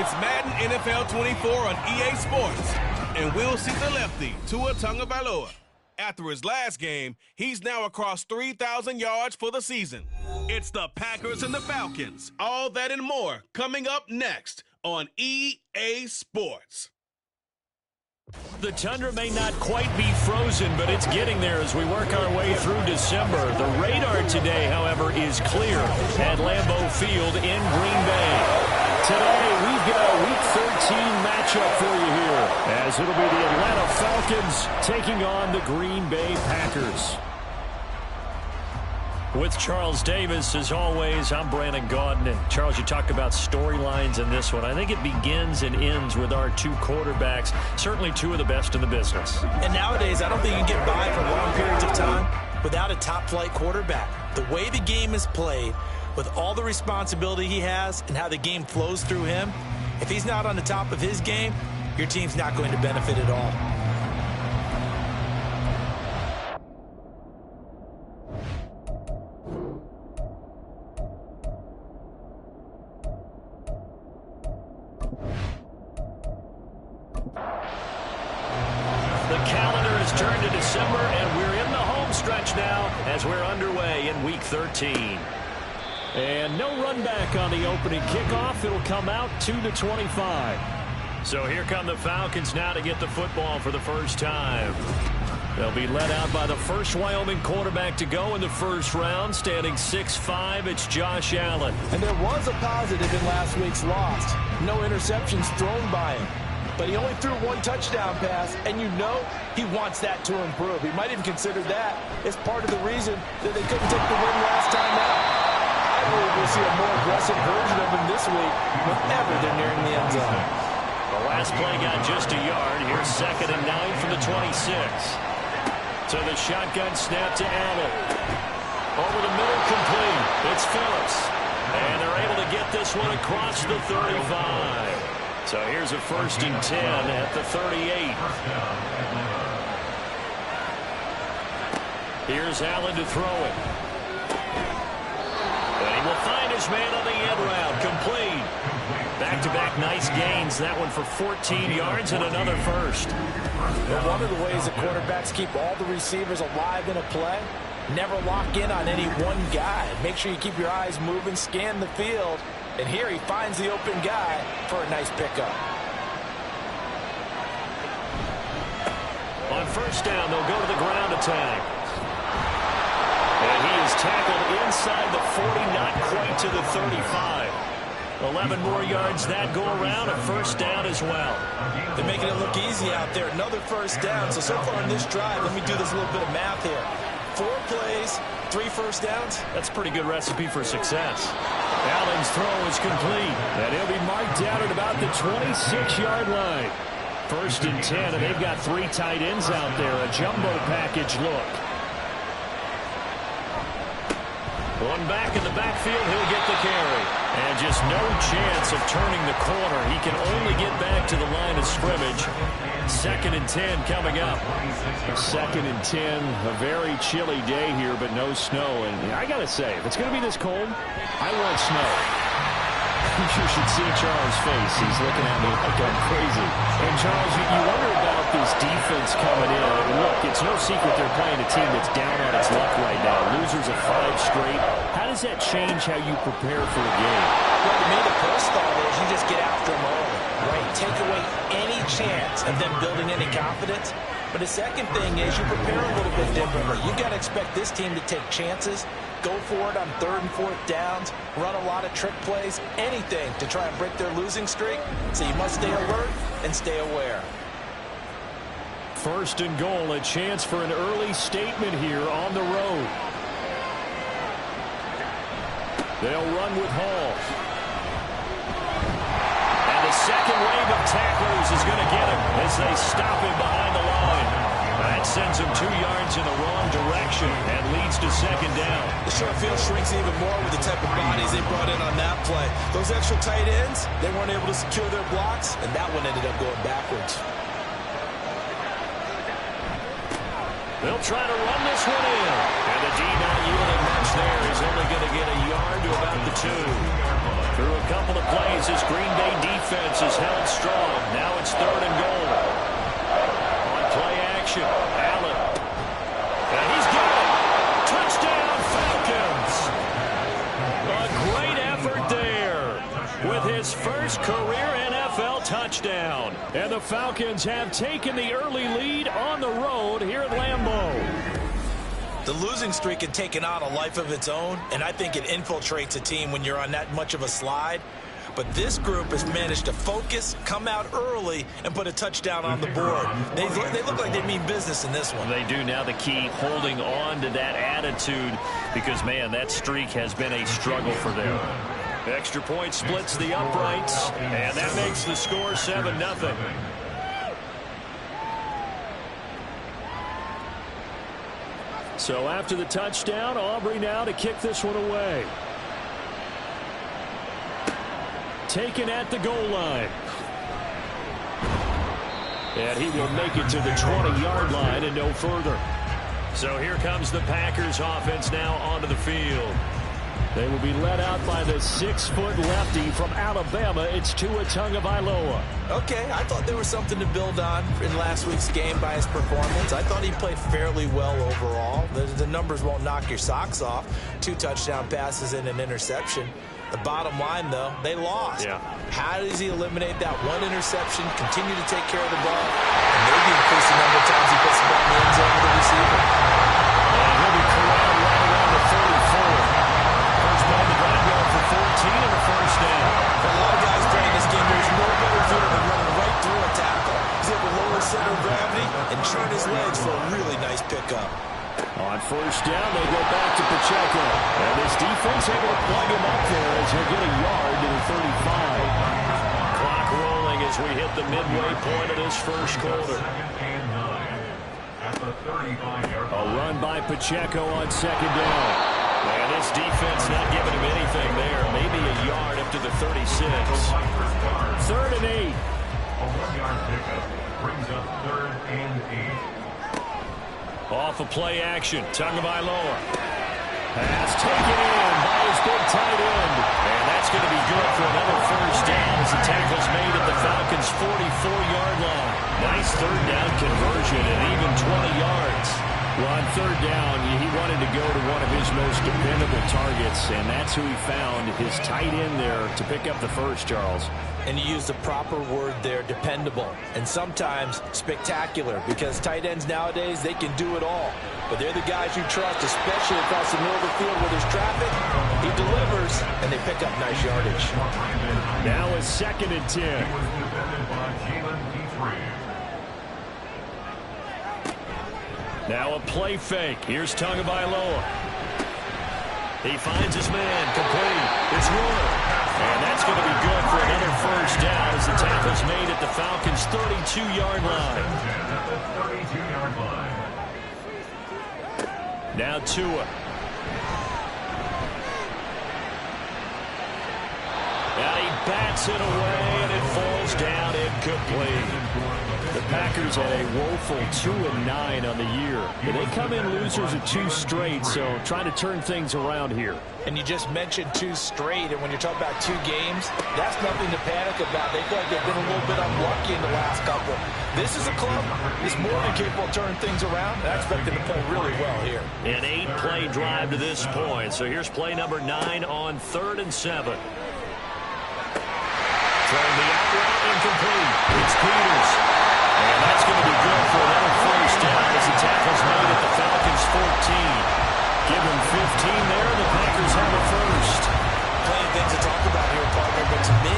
It's Madden NFL 24 on EA Sports, and we'll see the lefty, Tua Tagovailoa. After his last game, he's now across 3,000 yards for the season. It's the Packers and the Falcons. All that and more coming up next on EA Sports. The tundra may not quite be frozen, but it's getting there as we work our way through December. The radar today, however, is clear at Lambeau Field in Green Bay. Today, we've got a Week 13 matchup for you here, as it'll be the Atlanta Falcons taking on the Green Bay Packers. With Charles Davis, as always, I'm Brandon Gaudin. And Charles, you talk about storylines in this one. I think it begins and ends with our two quarterbacks, certainly two of the best in the business. And nowadays, I don't think you can get by for long periods of time without a top-flight quarterback. The way the game is played, with all the responsibility he has and how the game flows through him, if he's not on the top of his game, your team's not going to benefit at all. The calendar has turned to December, and we're in the home stretch now as we're underway in Week 13. And no run back on the opening kickoff. It'll come out to the 25. So here come the Falcons now to get the football for the first time. They'll be led out by the first Wyoming quarterback to go in the first round, standing 6'5". It's Josh Allen. And there was a positive in last week's loss. No interceptions thrown by him. But he only threw one touchdown pass, and you know he wants that to improve. He might even consider that as part of the reason that they couldn't take the win last time out. I believe we'll see a more aggressive version of him this week whenever they're nearing the end zone. The last play got just a yard. Here's 2nd and 9 from the 26. So the shotgun snap to Allen. Over the middle, complete. It's Phillips. And they're able to get this one across the 35. So here's a 1st and 10 at the 38. Here's Allen to throw it. And he will find his man on the end route. Complete. Back-to-back nice gains. That one for 14 yards and another first. Well, one of the ways that quarterbacks keep all the receivers alive in a play, never lock in on any one guy. Make sure you keep your eyes moving, scan the field. And here he finds the open guy for a nice pickup. On first down, they'll go to the ground attack. And he is tackled inside the 40, not quite to the 35. 11 more yards that go around, a first down as well. They're making it look easy out there. Another first down. So far in this drive, let me do this little bit of math here. 4 plays, 3 first downs. That's a pretty good recipe for success. Allen's throw is complete. And he'll be marked down at about the 26-yard line. 1st and 10, and they've got 3 tight ends out there. A jumbo package look. One back in the backfield, he'll get the carry. And just no chance of turning the corner. He can only get back to the line of scrimmage. 2nd and 10 coming up. 2nd and 10, a very chilly day here, but no snow. And I got to say, if it's going to be this cold, I want snow. You should see Charles' face. He's looking at me like I'm crazy. And Charles, you wonder about this defense coming in. Look, it's no secret they're playing a team that's down on its luck right now. Losers of 5 straight. How does that change how you prepare for the game? Well, to me, the first thought is you just get after them early, right? Take away any chance of them building any confidence. But the second thing is you prepare a little bit differently. You got to expect this team to take chances, go for it on 3rd and 4th downs, run a lot of trick plays, anything to try and break their losing streak. So you must stay alert and stay aware. 1st and goal, a chance for an early statement here on the road. They'll run with Hall. And the second wave of tacklers is going to get him as they stop him behind the line. That sends him 2 yards in the wrong direction and leads to 2nd down. The short field shrinks even more with the type of bodies they brought in on that play. Those extra tight ends, they weren't able to secure their blocks, and that one ended up going backwards. They'll try to run this one in. And the D not yielding much there. He's only going to get a yard to about the 2. Through a couple of plays, this Green Bay defense defense is held strong. Now it's 3rd and goal. On play action, Allen. And he's got it. Touchdown, Falcons. A great effort there with his first career NFL touchdown. And the Falcons have taken the early lead on the road here at Lambeau. The losing streak had taken on a life of its own, and I think it infiltrates a team when you're on that much of a slide. But this group has managed to focus, come out early, and put a touchdown on the board. They look like they mean business in this one. They do. Now the key, holding on to that attitude, because, man, that streak has been a struggle for them. Extra point splits the uprights, and that makes the score 7-0. So after the touchdown, Aubrey now to kick this one away. Taken at the goal line. And he will make it to the 20-yard line and no further. So here comes the Packers offense now onto the field. They will be led out by the 6-foot lefty from Alabama. It's Tua Tagovailoa. Okay, I thought there was something to build on in last week's game by his performance. I thought he played fairly well overall. The numbers won't knock your socks off. 2 touchdown passes and an interception. The bottom line, though, they lost. Yeah. How does he eliminate that one interception, continue to take care of the ball, and maybe increase the number of times he puts the ball in the end zone with the receiver? And he'll be corralled right around the 34. First ball to ground yard for 14 and a first down. For a lot of guys playing this game, there's no better feeling than running right through a tackle. He's able to lower center of gravity and turn his legs for a really nice pickup. On first down, they go back to Pacheco. And this defense able to plug him up there as he'll get a yard to the 35. Clock rolling as we hit the midway point of this first quarter. A run by Pacheco on second down. And this defense not giving him anything there. Maybe a yard up to the 36. 3rd and 8. A 1-yard pickup brings up 3rd and 8. Off of play action, Tagovailoa. Pass taken in by his big tight end. And that's going to be good for another first down as the tackle's made at the Falcons' 44-yard line. Nice 3rd down conversion and even 20 yards. Well, on 3rd down, he wanted to go to one of his most dependable targets, and that's who he found, his tight end there, to pick up the first, Charles. And you use the proper word there, dependable, and sometimes spectacular, because tight ends nowadays, they can do it all. But they're the guys you trust, especially across the middle of the field where there's traffic. He delivers, and they pick up nice yardage. Now a 2nd and 10. Now a play fake. Here's Tagovailoa. He finds his man, complete. It's Warner. And that's going to be good for another first down as the tackle's made at the Falcons' 32-yard line. Now Tua. And he bats it away, and it falls down incomplete. The Packers had a woeful 2-9 on the year. And they come in losers of 2 straight, so trying to turn things around here. And you just mentioned 2 straight, and when you're talking about 2 games, that's nothing to panic about. They feel like they've been a little bit unlucky in the last couple. This is a club that's more than capable of turning things around, and I expect them to play really well here. An 8-play drive to this point. So here's play number 9 on 3rd and 7. Throwing the out route incomplete. It's Peters. And that's going to be good for another first down as the tackle's made at the Falcons' 14. Give them 15 there, and the Packers have a first. Plenty of things to talk about here, partner, but to me,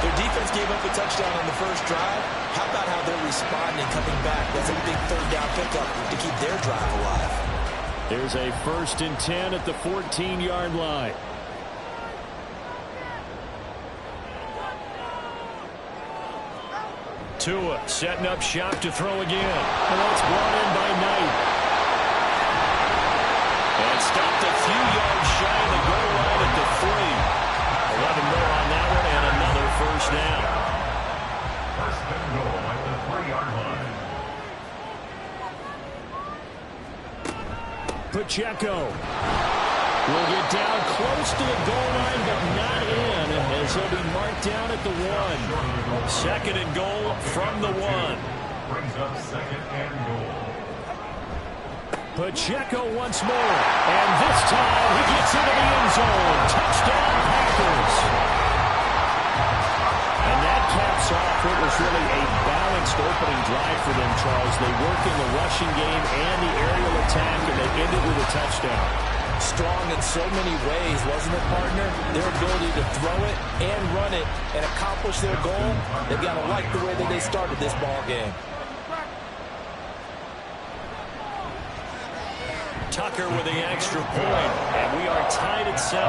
their defense gave up a touchdown on the first drive. How about how they're responding, coming back? That's a big 3rd down pickup to keep their drive alive. There's a 1st and 10 at the 14-yard line. Tua setting up shop to throw again. And that's brought in by Knight. And stopped a few yards shy of the goal line at the 3. 11 more on that one and another first down. First and goal at the 3-yard line. Pacheco will get down close to the goal line, but not in. as he'll be marked down at the 1. Second and goal from the 1. Brings up second and goal. Pacheco once more. And this time he gets into the end zone. Touchdown, Packers. And that caps off what was really a balanced opening drive for them, Charles. They work in the rushing game and the aerial attack, and they ended with a touchdown. Strong in so many ways, wasn't it, partner? Their ability to throw it and run it and accomplish their goal, they've got to like the way that they started this ball game. Tucker with the extra point, and we are tied at 7.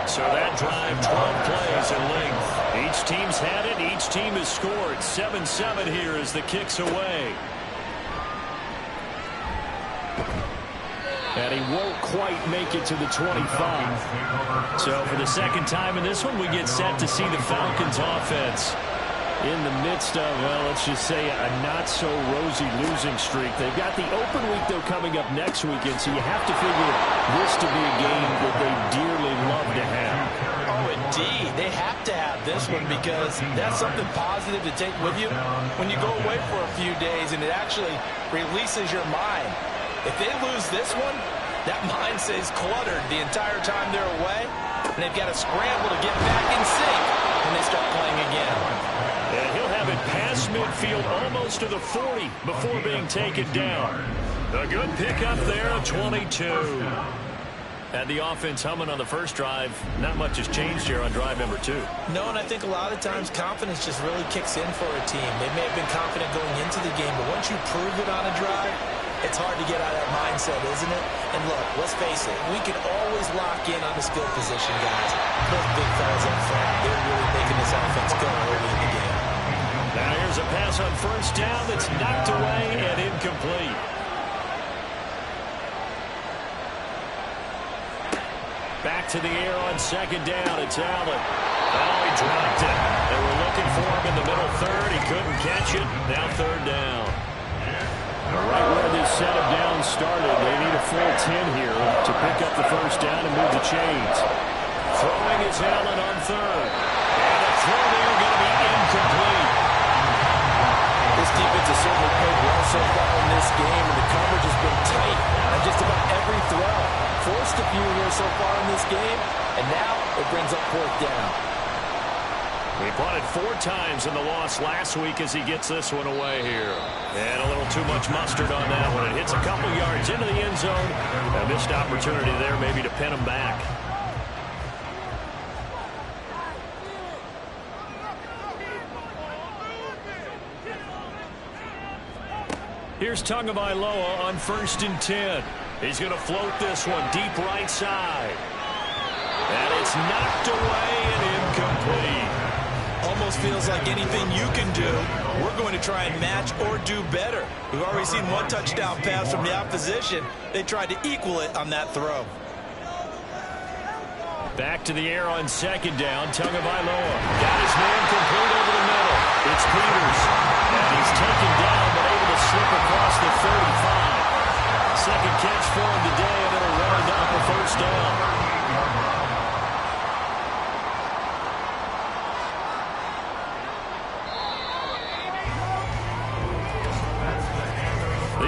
So that drive, 12 plays in length. Each team's had it, each team has scored. 7-7 here as the kick's away. And he won't quite make it to the 25. So for the second time in this one, we get set to see the Falcons offense in the midst of, well, let's just say a not-so-rosy losing streak. They've got the open week, though, coming up next weekend, so you have to figure this to be a game that they dearly love to have. Oh, indeed. They have to have this one because that's something positive to take with you when you go away for a few days, and it actually releases your mind. If they lose this one, that mind stays cluttered the entire time they're away, and they've got to scramble to get back in sync when they start playing again. And he'll have it past midfield almost to the 40 before being taken down. A good pickup there, 22. And the offense humming on the first drive. Not much has changed here on drive number 2. No, and I think a lot of times confidence just really kicks in for a team. They may have been confident going into the game, but once you prove it on a drive, it's hard to get out of that mindset, isn't it? And look, let's face it, we can always lock in on the skill position, guys. Those big fellas up front, they're really making this offense go early in the game. Now here's a pass on first down that's knocked away and incomplete. Back to the air on second down. It's Allen. Oh, he dropped it. They were looking for him in the middle third. He couldn't catch it. Now third down. Right where this set of downs started, they need a full 10 here to pick up the first down and move the chains. Throwing is Allen on third. And a throw there going to be incomplete. This defense has certainly played well so far in this game, and the coverage has been tight on just about every throw. Forced a few here so far in this game, and now it brings up fourth down. He punted 4 times in the loss last week as he gets this one away here. And a little too much mustard on that one. It hits a couple yards into the end zone. A missed opportunity there maybe to pin him back. Here's Tagovailoa on 1st and 10. He's going to float this one deep right side. And it's knocked away and incomplete. Almost feels like anything you can do, we're going to try and match or do better. We've already seen one touchdown pass from the opposition. They tried to equal it on that throw. Back to the air on second down. Tagovailoa got his man complete over the middle. It's Peters. And he's taken down but able to slip across the 35. Second catch for him today, and it'll round out the first down.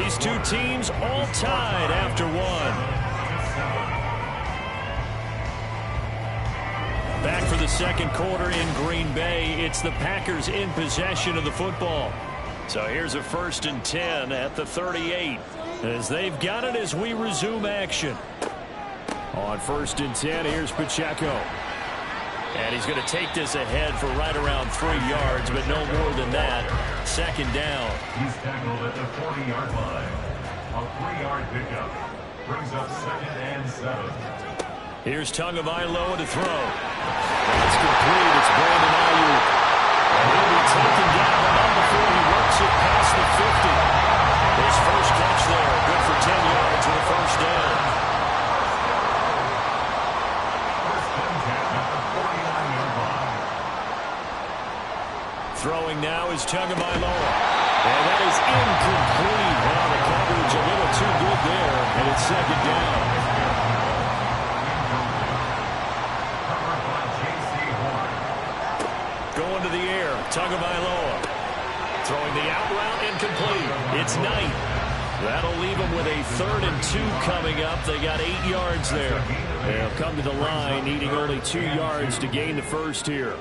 These two teams all tied after one. Back for the second quarter in Green Bay. It's the Packers in possession of the football. So here's a 1st and 10 at the 38. As they've got it as we resume action. On 1st and 10, here's Pacheco. And he's going to take this ahead for right around 3 yards, but no more than that. Second down. He's tackled at the 40-yard line. A 3-yard pickup brings up 2nd and 7. Here's Tagovailoa to throw. That's complete. It's Brandon Ayuk. And he'll be taken down and on before he works it past the 50. His first catch there, good for 10 yards with a first down. First and 10 at the 49-yard line. Throwing now is Tagovailoa. And that is incomplete. Well, the coverage a little too good there, and it's second down. Tagovailoa. Throwing the out route incomplete. It's Knight. That'll leave them with a 3rd and 2 coming up. They got 8 yards there. They'll come to the line needing only 2 yards to gain the first here.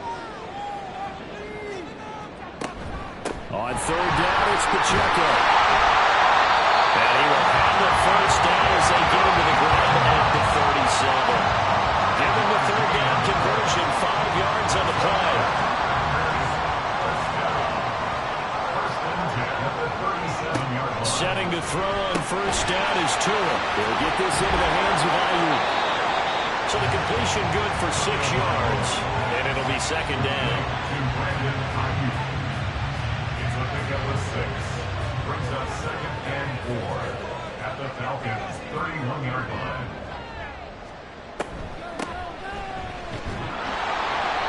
On 3rd down, it's Pacheco. And he will have the first down as they get him to the ground at the 37. Give him the 3rd down conversion, 5 yards on the play. Setting to throw on 1st down is Tua. He'll get this into the hands of Ayuk. So the completion good for 6 yards. And it'll be 2nd down. It's a pickup of 6. Brings up 2nd and 4 at the Falcons' 31-yard line.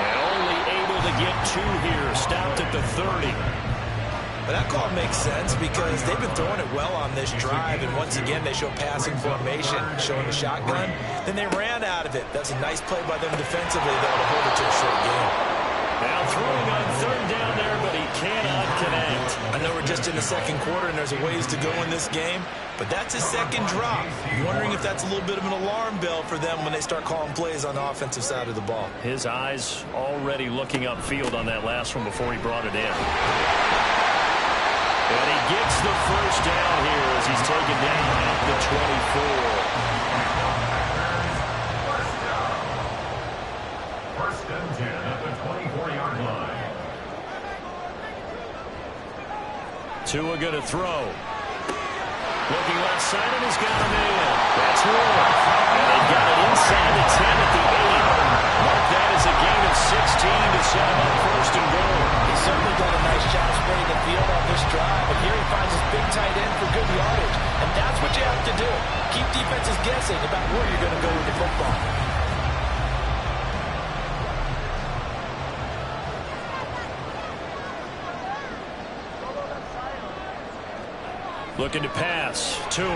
And only able to get 2 here. Stopped at the 30. But that call makes sense because they've been throwing it well on this drive, and once again they show passing formation, showing the shotgun. Then they ran out of it. That's a nice play by them defensively, though, to hold it to a short game. Now throwing on 3rd down there, but he cannot connect. I know we're just in the 2nd quarter and there's a ways to go in this game, but that's his 2nd drop. I'm wondering if that's a little bit of an alarm bell for them when they start calling plays on the offensive side of the ball. His eyes already looking upfield on that last one before he brought it in. And he gets the first down here as he's taken down at the 24. First and 10 at the 24-yard line. Tua going to throw. Looking left side, and he's got him in. That's Ward. And they got it inside the 10 at the 8. Mark that as a gain of 16 to set him up 1st and goal. He's certainly done a nice job spreading the field on this drive, but here he finds his big tight end for good yardage. And that's what you have to do. Keep defenses guessing about where you're going to go with the football. Looking to pass. Tua.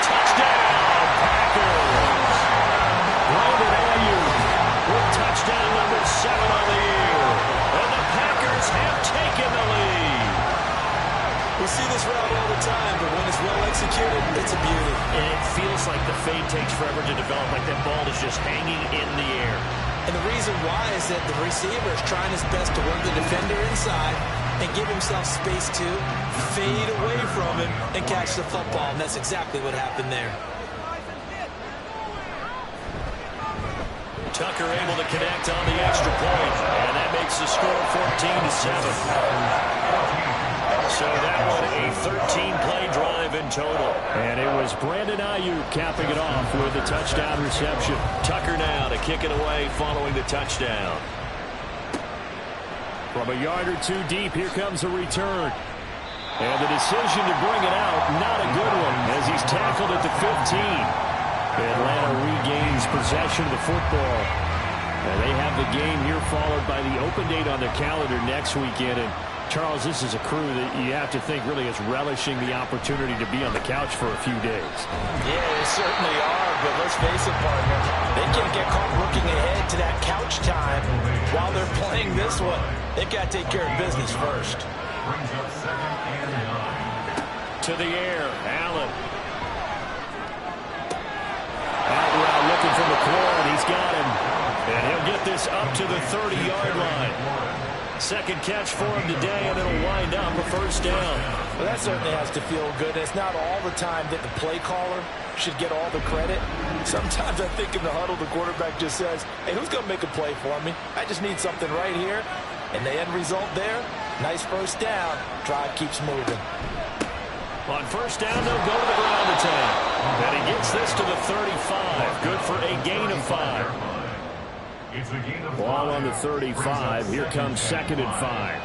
Touchdown, Packers. Brandon Ayuk with touchdown number 7 on the year. And the Packers have taken the lead. We see this route all the time, but when it's well executed, it's a beauty. And it feels like the fade takes forever to develop, like that ball is just hanging in the air. And the reason why is that the receiver is trying his best to work the defender inside and give himself space to fade away from him and catch the football, and that's exactly what happened there. Tucker able to connect on the extra point, and that makes the score 14-7. So that one a 13-play drive in total. And it was Brandon Ayuk capping it off with a touchdown reception. Tucker now to kick it away following the touchdown. From a yard or 2 deep, here comes a return. And the decision to bring it out, not a good one, as he's tackled at the 15. Atlanta regains possession of the football. And they have the game here followed by the open date on their calendar next weekend. And Charles, this is a crew that you have to think really is relishing the opportunity to be on the couch for a few days. Yeah, they certainly are, but let's face it, partner. They can't get caught looking ahead to that couch time while they're playing this one. They've got to take care of business first. Brings up 2nd and 9. To the air, Allen. Out route looking for McLaurin. He's got him. And he'll get this up to the 30-yard line. 2nd catch for him today, and it'll wind up a 1st down. Well, that certainly has to feel good. It's not all the time that the play caller should get all the credit. Sometimes I think in the huddle, the quarterback just says, hey, who's going to make a play for me? I just need something right here. And the end result there, nice 1st down. Drive keeps moving. On 1st down, they'll go to the ground attack. And he gets this to the 35. Good for a gain of 5. Ball on the 35. Here comes 2nd and 5.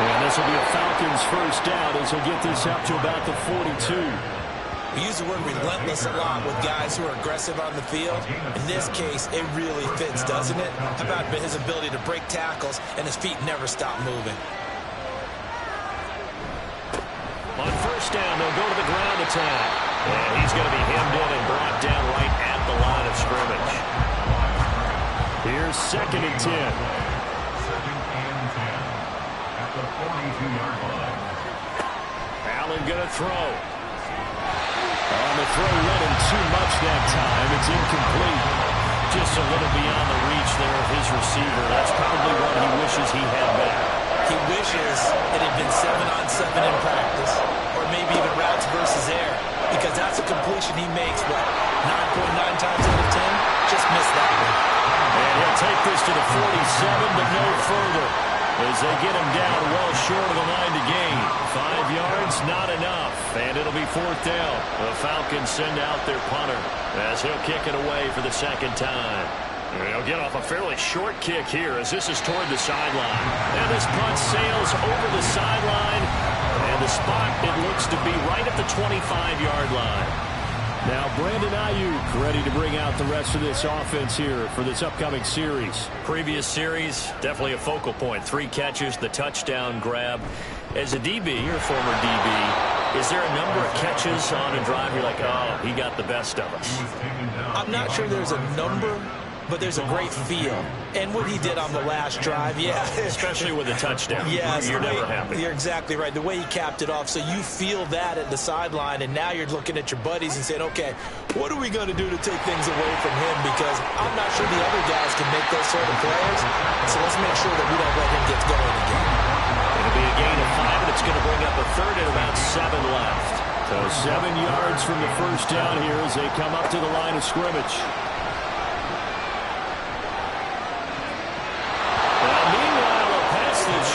And this will be a Falcons 1st down as he'll get this up to about the 42. We use the word relentless a lot with guys who are aggressive on the field. In this case, it really fits, doesn't it? How about his ability to break tackles and his feet never stop moving? On 1st down, they'll go to the ground attack. And he's going to be hemmed in and brought down right at the line of scrimmage. Here's 2nd and 10. 2nd and 10 at the 42-yard line. Allen going to throw. On the throw, running too much that time. It's incomplete. Just a little beyond the reach there of his receiver. That's probably what he wishes he had back. He wishes it had been 7-on-7 in practice, or maybe even routes versus air, because that's a completion he makes, what, 9.9 times out of 10? Just missed that one. And he'll take this to the 47, but no further, as they get him down well short of the line to gain. 5 yards, not enough, and it'll be 4th down. The Falcons send out their punter as he'll kick it away for the 2nd time. And he'll get off a fairly short kick here as this is toward the sideline. And this punt sails over the sideline, and the spot, it looks to be right at the 25-yard line. Now Brandon Ayuk ready to bring out the rest of this offense here for this upcoming series. Previous series, definitely a focal point. 3 catches, the touchdown grab. As a DB, or former DB, is there a number of catches on a drive you're like, oh, he got the best of us? I'm not sure there's a number, but there's a great feel. And what he did on the last drive, yeah. Especially with a touchdown. Yes, you're never happy. You're exactly right. The way he capped it off, so you feel that at the sideline, and now you're looking at your buddies and saying, okay, what are we going to do to take things away from him? Because I'm not sure the other guys can make those sort of plays, so let's make sure that we don't let him get going again. It'll be a gain of 5, and it's going to bring up a 3rd and about 7 left. So 7 yards from the first down here as they come up to the line of scrimmage.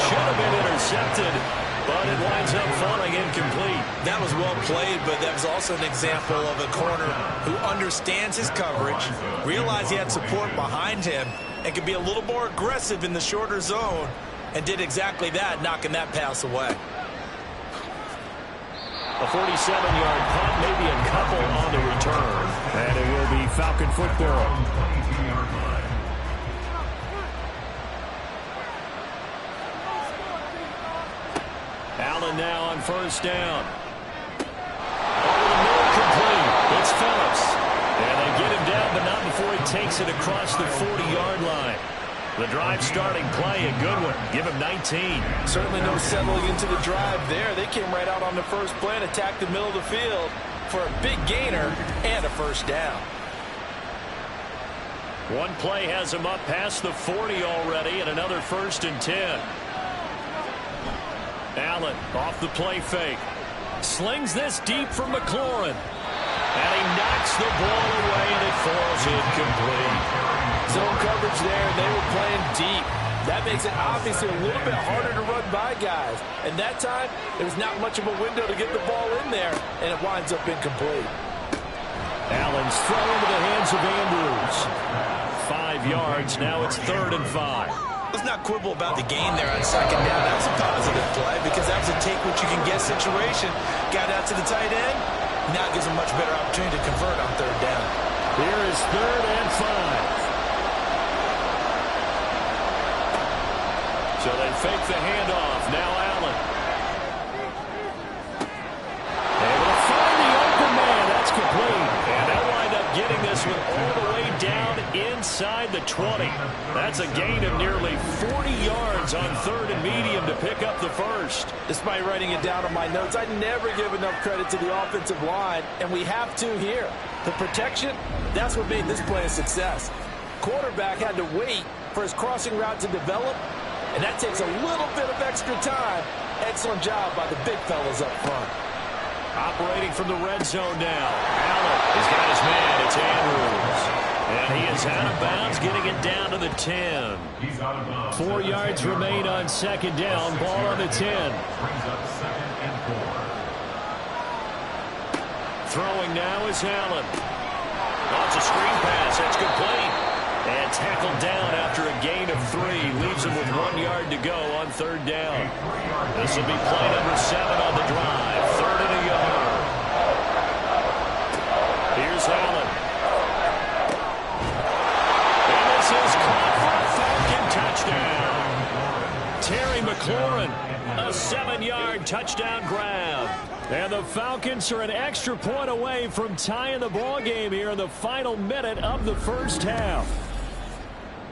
Should have been intercepted, but it winds up falling incomplete. That was well played, but that was also an example of a corner who understands his coverage, realized he had support behind him, and could be a little more aggressive in the shorter zone, and did exactly that, knocking that pass away. A 47-yard punt, maybe a couple on the return. And it will be Falcon football. Allen now on 1st down. Over the middle, complete. It's Phillips. And they get him down, but not before he takes it across the 40-yard line. The drive starting play, a good one. Give him 19. Certainly no settling into the drive there. They came right out on the first play and attacked the middle of the field for a big gainer and a 1st down. One play has him up past the 40 already, and another 1st and 10. Allen off the play fake. Slings this deep from McLaurin. And he knocks the ball away, and it falls incomplete. Zone coverage there, and they were playing deep. That makes it obviously a little bit harder to run by guys. And that time, there was not much of a window to get the ball in there, and it winds up incomplete. Allen's throw into the hands of Andrews. 5 yards, now it's 3rd and 5. Let's not quibble about the gain there on 2nd down. That was a positive play because that was a take-what-you-can-get situation. Got out to the tight end. Now it gives him a much better opportunity to convert on 3rd down. Here is 3rd and 5. So they fake the handoff. Now Allen. Able to find the open man. That's complete. And they'll wind up getting this one all the way down inside the 20. That's a gain of nearly 40 yards on 3rd and medium to pick up the 1st. Despite writing it down on my notes, I never give enough credit to the offensive line, and we have to here. The protection, that's what made this play a success. Quarterback had to wait for his crossing route to develop, and that takes a little bit of extra time. Excellent job by the big fellas up front. Operating from the red zone now. Allen has got his man. It's Andrews. And he is out of bounds, getting it down to the 10. 4 yards remain on 2nd down. Ball on the 10. Brings up 2nd and 4. Throwing now is Allen. Lots of screen pass. It's complete. And tackled down after a gain of 3. Leaves him with 1 yard to go on 3rd down. This will be play number 7 on the drive. 3rd and a yard. Here's Allen. And this is caught for a Falcon touchdown. Terry McLaurin, a 7-yard touchdown grab. And the Falcons are an extra point away from tying the ball game here in the final minute of the first half.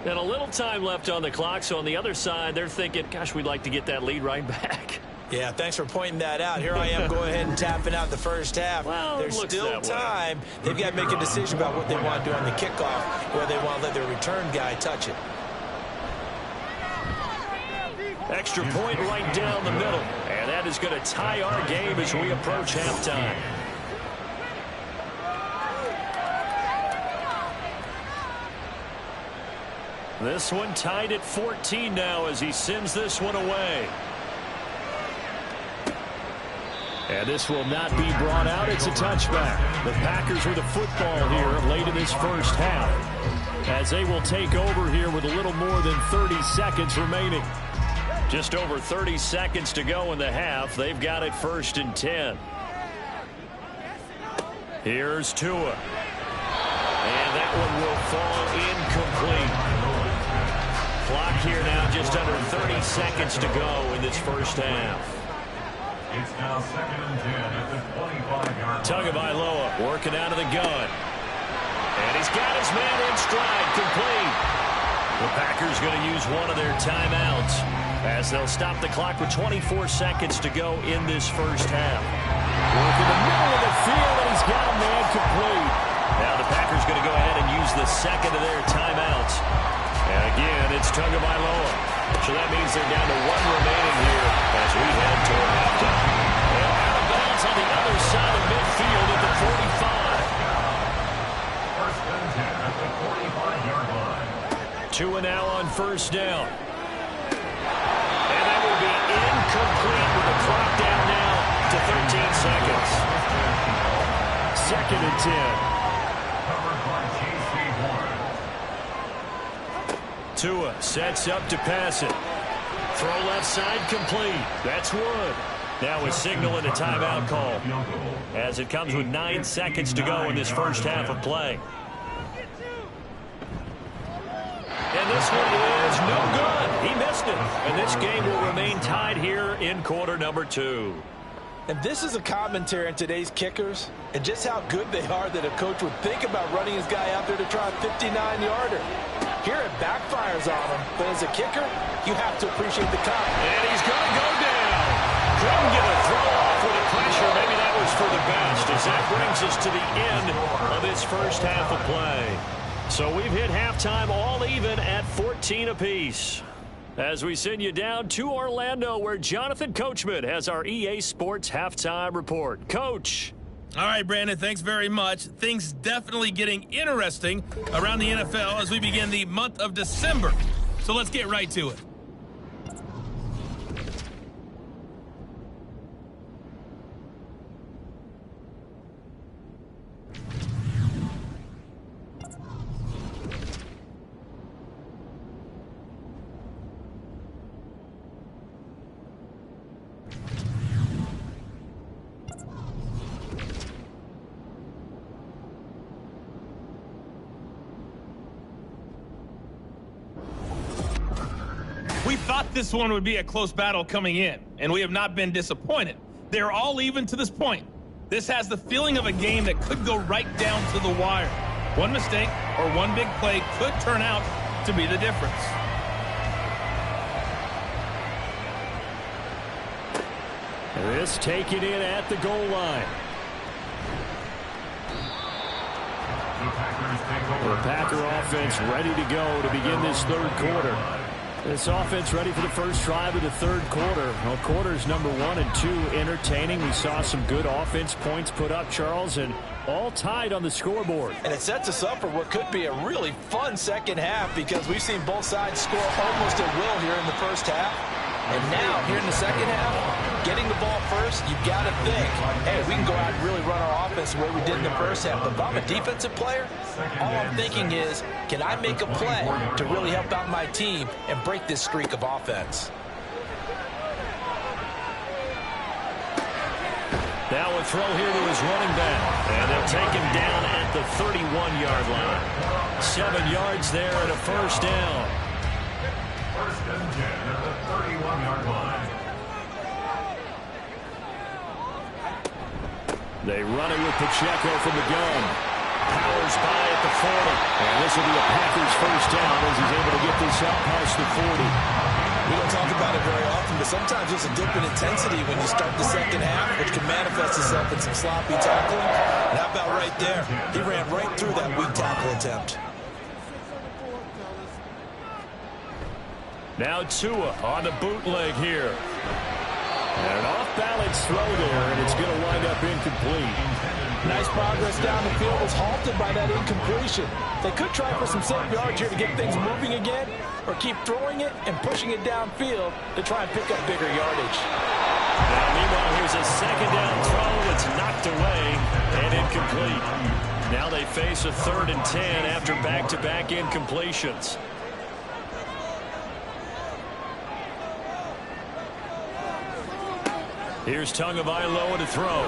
And a little time left on the clock, so on the other side, they're thinking, gosh, we'd like to get that lead right back. Yeah, thanks for pointing that out. Here I am going ahead and tapping out the first half. Well, there's still time. They've got to make a decision about what they want to do on the kickoff, whether they want to let their return guy touch it. Extra point right down the middle. And that is going to tie our game as we approach halftime. This one tied at 14 now as he sends this one away. And this will not be brought out. It's a touchback. The Packers with the football here late in this first half, as they will take over here with a little more than 30 seconds remaining. Just over 30 seconds to go in the half. They've got it 1st and 10. Here's Tua. And that one will fall incomplete. Clock here now just under 30 seconds to go in this first half. It's now 2nd and 10 at the 25-yard line. Tagovailoa working out of the gun. And he's got his man in stride, complete. The Packers going to use one of their timeouts as they'll stop the clock with 24 seconds to go in this first half. Work in the middle of the field, and he's got a man complete. Now the Packers going to go ahead and use the second of their timeouts. And again, it's Tagovailoa. So that means they're down to one remaining here as we head toward halftime. And out of bounds on the other side of midfield at the 45. 1st and 10 at the 45-yard line. Tua now on 1st down. And that will be incomplete with the clock down now to 13 seconds. 2nd and 10. Covered by J.C. Horn. Tua sets up to pass it. Throw left side complete. That's Wood. Now a signal and a timeout call as it comes with 9 seconds to go in this first half of play. And this one is no good. He missed it. And this game will remain tied here in quarter number 2. And this is a commentary on today's kickers and just how good they are that a coach would think about running his guy out there to try a 59-yarder. Here it backfires on him, but as a kicker, you have to appreciate the time. And he's going to go down. Couldn't get a throw off with the pressure. Maybe that was for the best as that brings us to the end of this first half of play. So we've hit halftime all even at 14 apiece. As we send you down to Orlando, where Jonathan Coachman has our EA Sports Halftime Report. Coach. All right, Brandon, thanks very much. Things definitely getting interesting around the NFL as we begin the month of December. So let's get right to it. We thought this one would be a close battle coming in, and we have not been disappointed. They're all even to this point. This has the feeling of a game that could go right down to the wire. One mistake or one big play could turn out to be the difference. This taken in at the goal line. The Packer offense ready to go to begin this third quarter. This offense ready for the first drive of the third quarter. Well, quarters number 1 and 2 entertaining. We saw some good offense points put up, Charles, and all tied on the scoreboard. And it sets us up for what could be a really fun second half because we've seen both sides score almost at will here in the first half. And now, here in the second half, getting the ball first, you've got to think, hey, we can go out and really run our offense the way we did in the first half. But if I'm a defensive player, all I'm thinking is, can I make a play to really help out my team and break this streak of offense? Now a throw here to his running back. And they'll take him down at the 31-yard line. 7 yards there and a first down. 1st and 10 at the 31-yard They run it with Pacheco from the gun. Powers by at the 40. And this will be a Packers first down as he's able to get this out past the 40. We don't talk about it very often, but sometimes there's a dip in intensity when you start the second half, which can manifest itself in some sloppy tackling. And how about right there? He ran right through that weak tackle attempt. Now Tua on the bootleg here. And an off-balance throw there, and it's going to wind up incomplete. Nice progress down the field was halted by that incompletion. They could try for some safe yards here to get things moving again, or keep throwing it and pushing it downfield to try and pick up bigger yardage. Now, meanwhile, here's a second down throw that's knocked away and incomplete. Now they face a 3rd and 10 after back-to-back incompletions. Here's Tagovailoa to throw.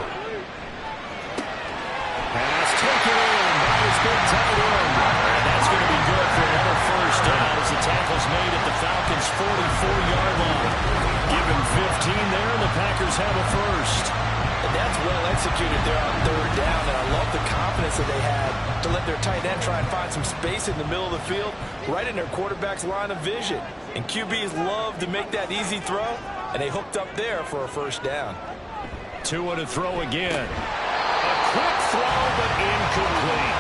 Pass taken in by his big tight end. And that's going to be good for another first down as the tackle's made at the Falcons' 44-yard line. Give him 15 there, and the Packers have a first. And that's well executed there on 3rd down, and I love the confidence that they had to let their tight end try and find some space in the middle of the field, right in their quarterback's line of vision. And QBs love to make that easy throw, and they hooked up there for a first down. Tua to throw again. A quick throw, but incomplete.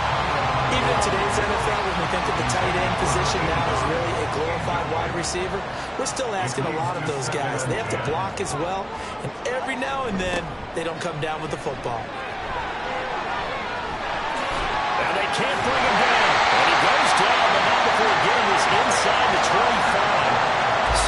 Even in today's NFL, when we think of the tight end position now as really a glorified wide receiver, we're still asking a lot of those guys. They have to block as well, and every now and then, they don't come down with the football. And they can't bring him down. And he goes down, but not before getting this inside the 25.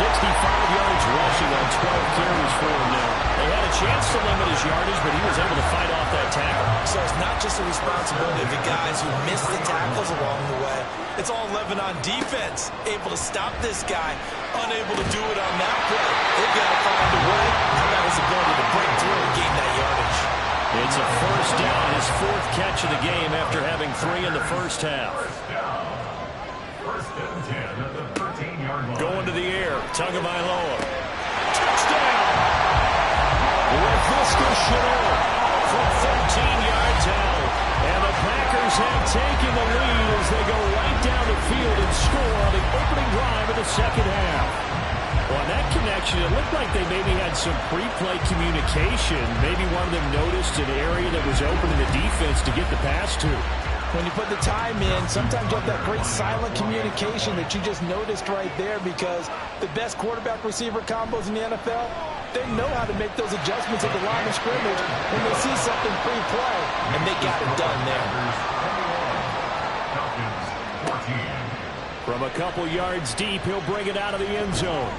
65 yards rushing on 12 carries for him now. They had a chance to limit his yardage, but he was able to fight off that tackle. So it's not just the responsibility of the guys who missed the tackles along the way. It's all 11 on defense, able to stop this guy, unable to do it on that play. They've got to find a way. How about his ability to break through and gain that yardage? It's a first down, his 4th catch of the game after having 3 in the first half. First and 10 at the 13-yard line. Going to the air, Tagovailoa. Touchdown! Laviska Shenault from 13 yards out. And the Packers have taken the lead as they go right down the field and score on the opening drive of the second half. Well, that connection, it looked like they maybe had some pre-play communication. Maybe one of them noticed an area that was open in the defense to get the pass to. When you put the time in, sometimes you have that great silent communication that you just noticed right there, because the best quarterback-receiver combos in the NFL, they know how to make those adjustments at the line of scrimmage when they see something pre-play, and they got it done there. From a couple yards deep, he'll bring it out of the end zone.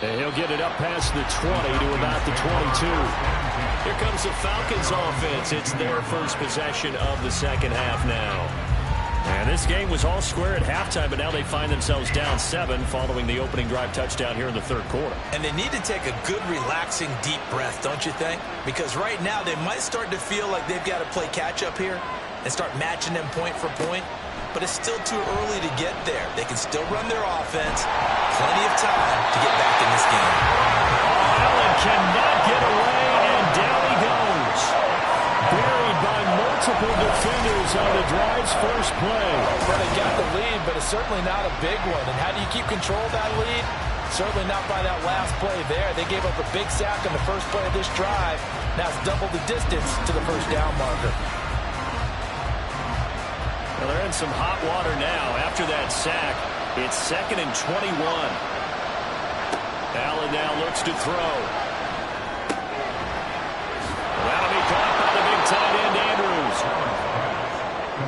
And he'll get it up past the 20 to about the 22. Here comes the Falcons offense. It's their first possession of the second half now. And this game was all square at halftime, but now they find themselves down 7 following the opening drive touchdown here in the 3rd quarter. And they need to take a good, relaxing, deep breath, don't you think? Because right now they might start to feel like they've got to play catch-up here and start matching them point for point. But it's still too early to get there. They can still run their offense. Plenty of time to get back in this game. Allen cannot get away, and down he goes. Buried by multiple defenders on the drive's first play. Well, they got the lead, but it's certainly not a big one. And how do you keep control of that lead? Certainly not by that last play there. They gave up a big sack on the first play of this drive. Now it's double the distance to the first down marker. Well, they're in some hot water now. After that sack, it's 2nd and 21. Allen now looks to throw. That'll be caught by the big tight end, Andrews.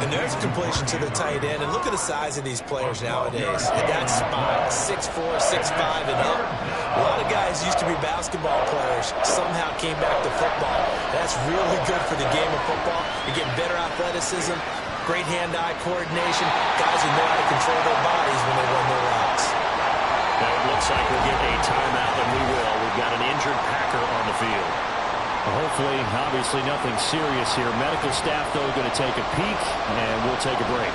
And there's a completion to the tight end. And look at the size of these players nowadays. At that spot, 6'4", 6'5", and up. A lot of guys used to be basketball players, somehow came back to football. That's really good for the game of football. You're getting better athleticism, great hand-eye coordination, guys who know how to control their bodies when they run their routes. Now it looks like we'll get a timeout, and we will. We've got an injured Packer on the field. Hopefully, obviously nothing serious here. Medical staff, though, going to take a peek, and we'll take a break.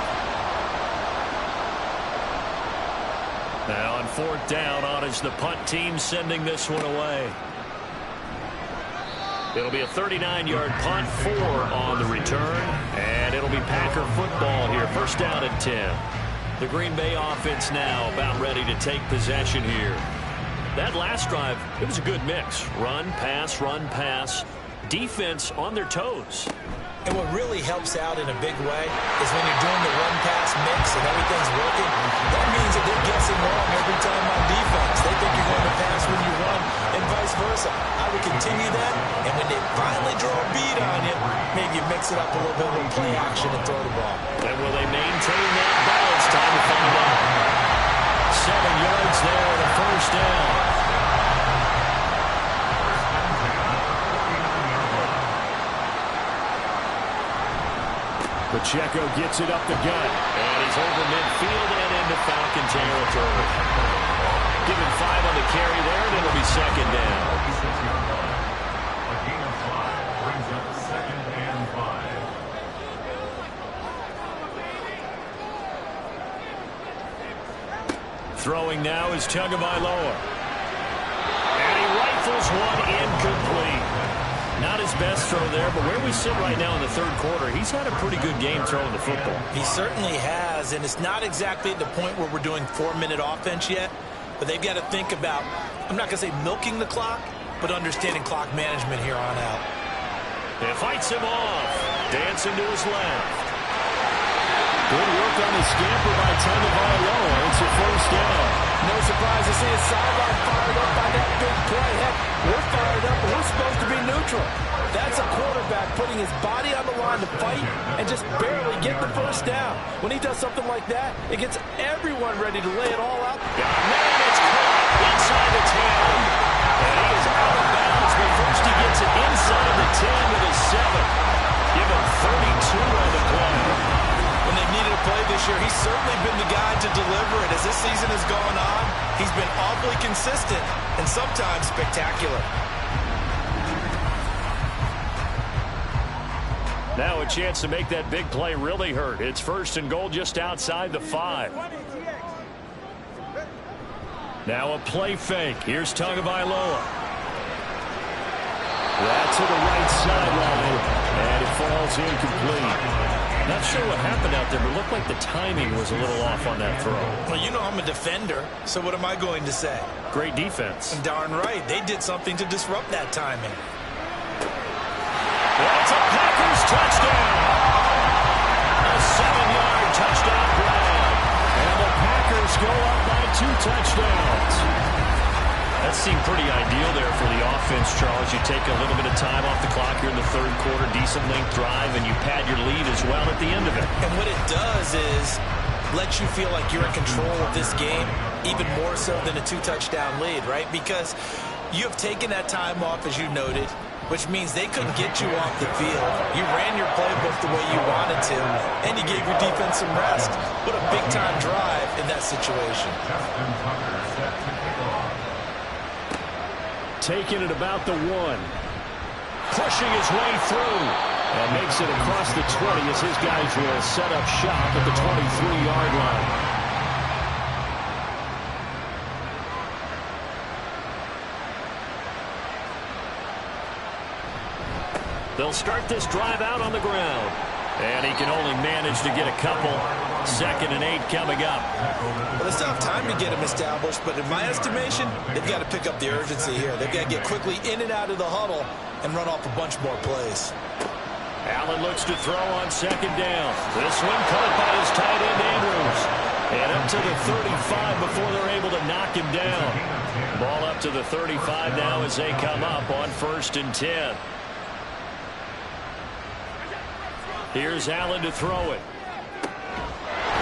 Now on 4th down, on is the punt team sending this one away. It'll be a 39-yard punt, 4 on the return, and it'll be Packer football here. First down and 10. The Green Bay offense now about ready to take possession here. That last drive, it was a good mix. Run, pass, defense on their toes. And what really helps out in a big way is when you're doing the run-pass mix and everything's working, that means that they're guessing wrong every time on defense. They think you're going to pass when you run and vice versa. I would continue that, and when they finally draw a beat on you, maybe you mix it up a little bit with play action and throw the ball. And will they maintain that balance? Time to find out. 7 yards there and a first down. Pacheco gets it up the gut. And he's over midfield and into Falcon territory. Give him 5 on the carry there, and it'll be second down. A gain of 5 brings up second and 5. Throwing now is Tagovailoa. And he rifles one incomplete. Not his best throw there, but where we sit right now in the third quarter, he's had a pretty good game throwing the football. He certainly has, and it's not exactly at the point where we're doing 4-minute offense yet, but they've got to think about, I'm not going to say milking the clock, but understanding clock management here on out. And fights him off. Dancing to his left. Good work on the scamper by Tagovailoa. It's a first down. No surprise to see his sideline fired up by that big play. Heck, we're fired up, and we're supposed to be neutral. That's a quarterback putting his body on the line to fight and just barely get the first down. When he does something like that, it gets everyone ready to lay it all out. Man, it's caught inside the 10. And he is out of bounds, but first he gets it inside the 10 to the 7. Give him 32 on the play. When they've needed a play this year, he's certainly been the guy to deliver it. As this season has gone on, he's been awfully consistent and sometimes spectacular. Now a chance to make that big play really hurt. It's first and goal just outside the 5. Now a play fake. Here's Tagovailoa. That's to the right sideline, and it falls incomplete. Not sure what happened out there, but it looked like the timing was a little off on that throw. Well, you know I'm a defender, so what am I going to say? Great defense. And darn right, they did something to disrupt that timing. That's a Packers touchdown. A 7-yard touchdown grab. And the Packers go up by 2 touchdowns. That seemed pretty ideal there for the offense, Charles. You take a little bit of time off the clock here in the third quarter, decent length drive, and you pad your lead as well at the end of it. And what it does is let you feel like you're in control of this game, even more so than a 2-touchdown lead, right? Because you have taken that time off, as you noted, which means they couldn't get you off the field. You ran your playbook the way you wanted to, and you gave your defense some rest. What a big-time drive in that situation. Taking it about the 1. Pushing his way through. And makes it across the 20 as his guys will set up shop at the 23-yard line. They'll start this drive out on the ground. And he can only manage to get a couple. 2nd and 8 coming up. Well, they still have time to get him established, but in my estimation, they've got to pick up the urgency here. They've got to get quickly in and out of the huddle and run off a bunch more plays. Allen looks to throw on 2nd down. This one caught by his tight end, Andrews. And up to the 35 before they're able to knock him down. Ball up to the 35 now as they come up on 1st and 10. Here's Allen to throw it.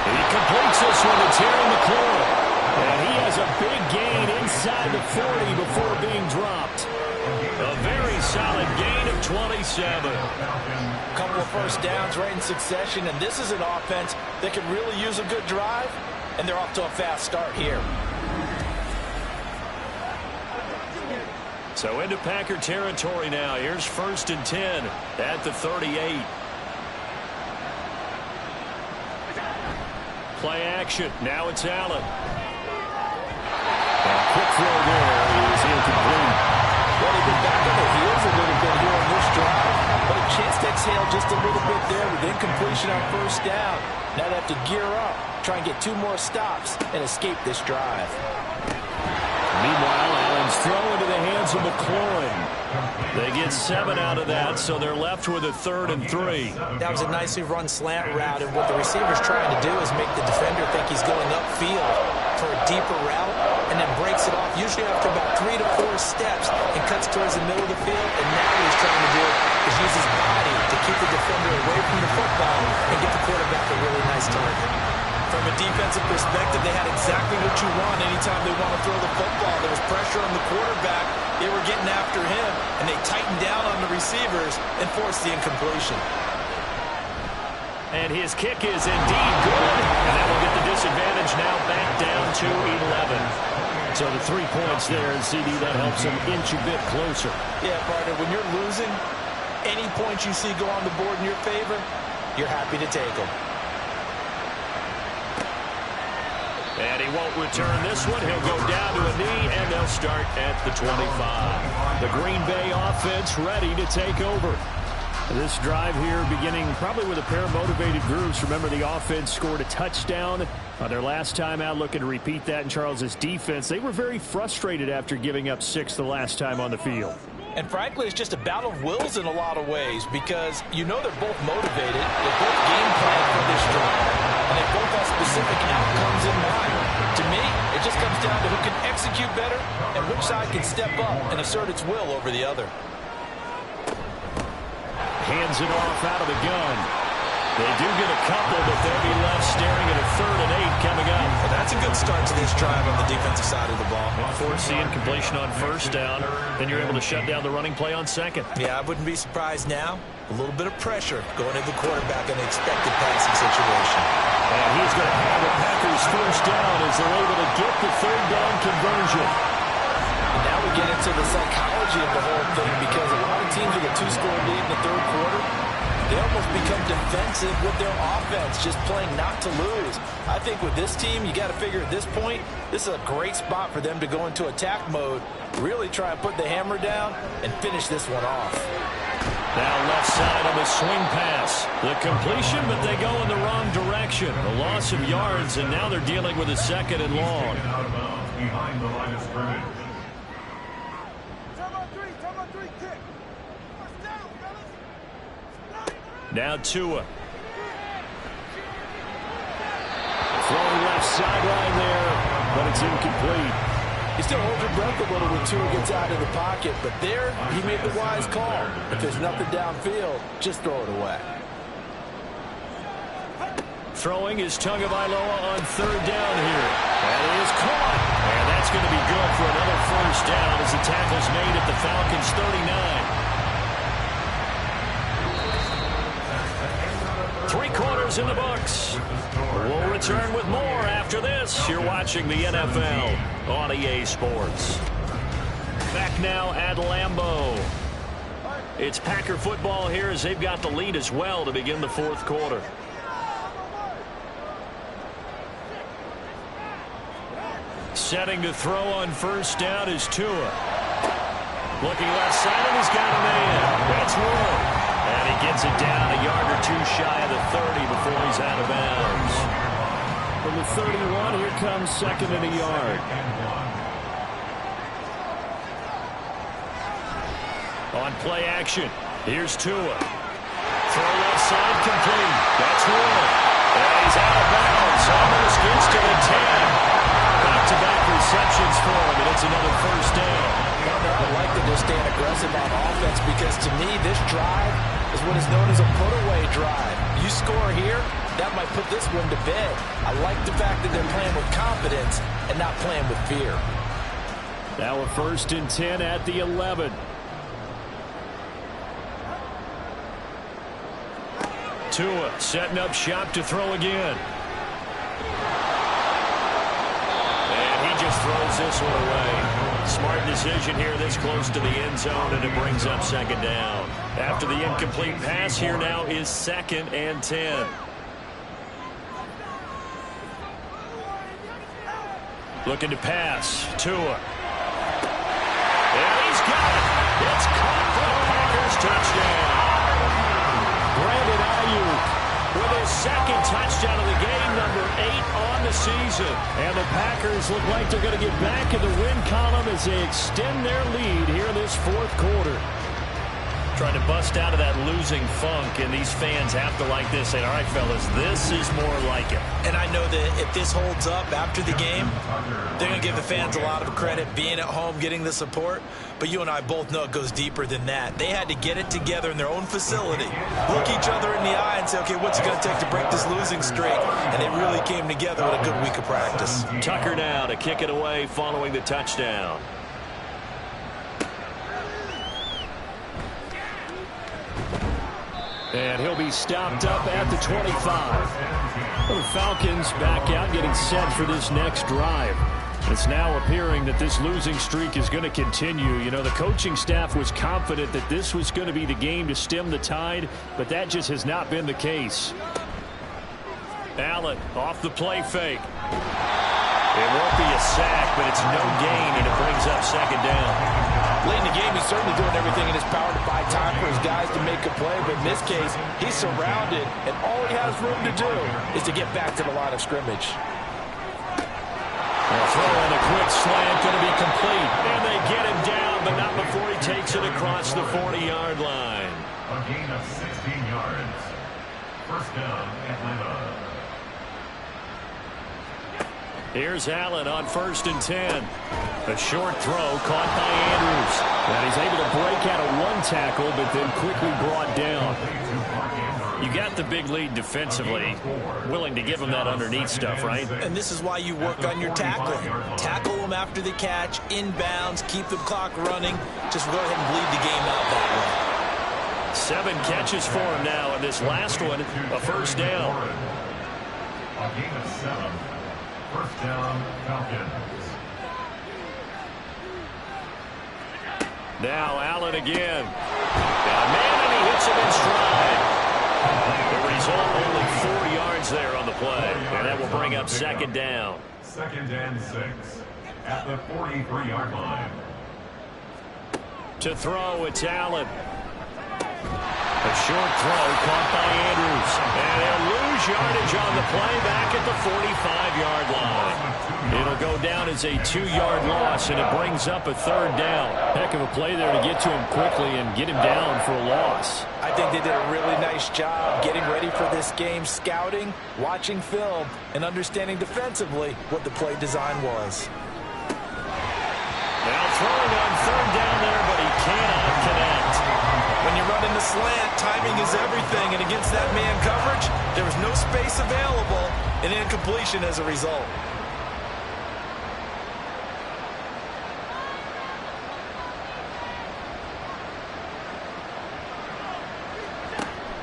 He completes this one to Terry McLaurin. And he has a big gain inside the 40 before being dropped. A very solid gain of 27. A couple of first downs right in succession, and this is an offense that could really use a good drive, and they're off to a fast start here. So into Packer territory now. Here's 1st and 10 at the 38. Play action. Now it's Allen. And quick throw there is incomplete. Well, they've been back on their heels a little bit here on chance to exhale just a little bit there with incompletion on first down. Now they have to gear up, try and get 2 more stops, and escape this drive. Meanwhile, Allen's throw into the hands of McLaurin. They get 7 out of that, so they're left with a 3rd and 3. That was a nicely run slant route, and what the receiver's trying to do is make the defender think he's going upfield for a deeper route, and then breaks it off, usually after about 3 to 4 steps, and cuts towards the middle of the field, and now what he's trying to do is use his body to keep the defender away from the football and get the quarterback a really nice target. From a defensive perspective, they had exactly what you want anytime they want to throw the football. There was pressure on the quarterback. They were getting after him, and they tightened down on the receivers and forced the incompletion. And his kick is indeed good, and that will get the disadvantage now back down to 11. So the 3 points there, and CD, that helps him inch a bit closer. Yeah, partner, when you're losing, any points you see go on the board in your favor, you're happy to take them. And he won't return this one. He'll go down to a knee, and they'll start at the 25. The Green Bay offense ready to take over. This drive here beginning probably with a pair of motivated groups. Remember, the offense scored a touchdown on their last time out. Looking to repeat that in Charles's defense. They were very frustrated after giving up 6 the last time on the field. And frankly, it's just a battle of wills in a lot of ways because you know they're both motivated. They're both game planning for this drive. And they both have specific outcomes in mind. To me, it just comes down to who can execute better and which side can step up and assert its will over the other. Hands it off out of the gun. They do get a couple, but they'll be left staring at a 3rd and 8 coming up. Well, that's a good start to this drive on the defensive side of the ball. Force the incompletion on first down, then you're able to shut down the running play on second. Yeah, I wouldn't be surprised now. A little bit of pressure going into the quarterback in the expected passing situation. And he's going to have the Packers first down as they're able to get the 3rd down conversion. And now we get into the psychology of the whole thing because a lot of teams with a 2-score lead in the 3rd quarter, they almost become defensive with their offense, just playing not to lose. I think with this team, you got to figure at this point, this is a great spot for them to go into attack mode, really try and put the hammer down and finish this one off. Now left side on the swing pass. The completion, but they go in the wrong direction. A loss of yards, and now they're dealing with a 2nd and long. Out of bounds behind the line of scrimmage. Now Tua. Throwing left sideline there, but it's incomplete. He still holds your breath a little when Tua gets out of the pocket, but there he made the wise call. If there's nothing downfield, just throw it away. Throwing is Tagovailoa on 3rd down here. That is caught. And that's going to be good for another first down as the tackle's made at the Falcons' 39. 3 quarters in the books. We'll return with more after this. You're watching the NFL on EA Sports. Back now at Lambeau. It's Packer football here as they've got the lead as well to begin the 4th quarter. Setting to throw on first down is Tua. Looking left side, and he's got a man. That's Wood. And he gets it down a yard or 2 shy of the 30 before he's out of bounds. From the 31, here comes 2nd and a yard. On play action, here's Tua. Throw left side, complete. That's Wood. And he's out of bounds. Almost gets to the 10. Back-to-back receptions for him, and it's another first down. I like that they're staying aggressive on offense because to me this drive is what is known as a put-away drive. You score here, that might put this one to bed. I like the fact that they're playing with confidence and not playing with fear. Now a 1st and 10 at the 11. Tua setting up shop to throw again. Just throws this one away. Smart decision here this close to the end zone, and it brings up 2nd down. After the incomplete pass, here now is 2nd and 10. Looking to pass. Tua. And he's got it. It's caught for the Packers. Touchdown. lose it. And the Packers look like they're going to get back in the win column as they extend their lead here in this fourth quarter. Trying to bust out of that losing funk, and these fans have to like this. Say, all right, fellas, this is more like it. And I know that if this holds up after the game, they're going to give the fans a lot of credit being at home, getting the support. But you and I both know it goes deeper than that. They had to get it together in their own facility, look each other in the eye and say, okay, what's it going to take to break this losing streak? And they really came together with a good week of practice. Tucker now to kick it away following the touchdown. And he'll be stopped up at the 25. The Falcons back out, getting set for this next drive. It's now appearing that this losing streak is going to continue. You know, the coaching staff was confident that this was going to be the game to stem the tide, but that just has not been the case. Allen off the play fake. It won't be a sack, but it's no gain, and it brings up second down. Late in the game, he's certainly doing everything in his power to buy time for his guys to make a play, but in this case, he's surrounded, and all he has room to do is to get back to the line of scrimmage. A throw and a quick slant going to be complete, and they get him down, but not before he takes it across the 40-yard line. A gain of 16 yards. First down, Atlanta. Here's Allen on 1st and 10. A short throw caught by Andrews. And he's able to break out of one tackle, but then quickly brought down. You got the big lead defensively, willing to give him that underneath stuff, right? And this is why you work on your tackling. Tackle them after the catch, inbounds, keep the clock running. Just go ahead and bleed the game out that way. 7 catches for him now, and this last one, a first down. A gain of 7. First down, Falcons. Now Allen again. Got a man, and he hits him in stride. The result, only 4 yards there on the play, and that will bring up second down. Second and 6 at the 43-yard line. To throw, it's Allen. A short throw caught by Andrews. And they'll lose yardage on the play back at the 45-yard line. It'll go down as a 2-yard loss, and it brings up a third down. Heck of a play there to get to him quickly and get him down for a loss. I think they did a really nice job getting ready for this game, scouting, watching film, and understanding defensively what the play design was. Now throwing on third down there, but he cannot connect. When you run in the slant, timing is everything, and against that man coverage, there was no space available, and incompletion as a result.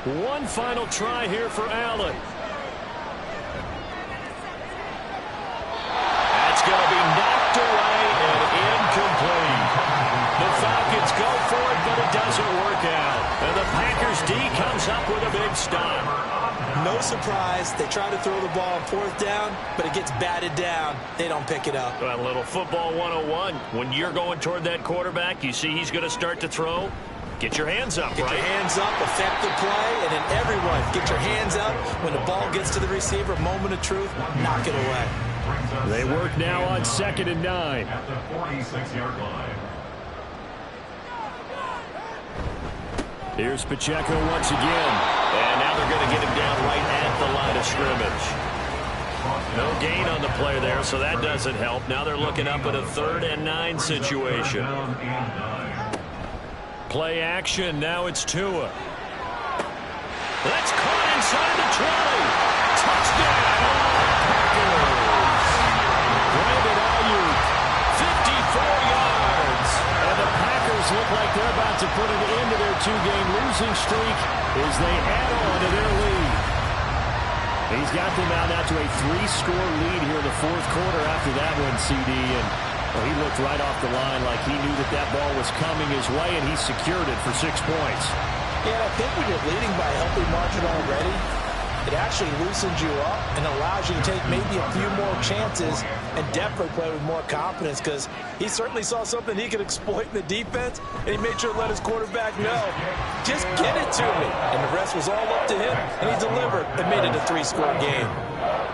One final try here for Allen. That's going to be knocked away and incomplete. The Falcons go for it, but it doesn't work out. And the Packers D comes up with a big stop. No surprise. They try to throw the ball on 4th down, but it gets batted down. They don't pick it up. A little football 101. When you're going toward that quarterback, you see he's going to start to throw. Get your hands up, Get right? your hands up, affect the play, and then everyone get your hands up. When the ball gets to the receiver, moment of truth, knock it away. They work now on 2nd and 9. At the 46-yard line. Here's Pacheco once again. And now they're going to get him down right at the line of scrimmage. No gain on the play there, so that doesn't help. Now they're looking up at a 3rd and 9 situation. Play action. Now it's Tua. That's caught inside the 20. Touchdown. Brandon Ayuk, 54 yards. And the Packers look like they're about to put an end to their 2-game losing streak as they add on to their lead. He's got them out now to a 3-score lead here in the 4th quarter after that one, CD. And well, he looked right off the line like he knew that that ball was coming his way, and he secured it for 6 points. Yeah, I think when you're leading by a healthy margin already, it actually loosens you up and allows you to take maybe a few more chances and definitely play with more confidence, because he certainly saw something he could exploit in the defense, and he made sure to let his quarterback know, just get it to me. And the rest was all up to him, and he delivered and made it a 3-score game.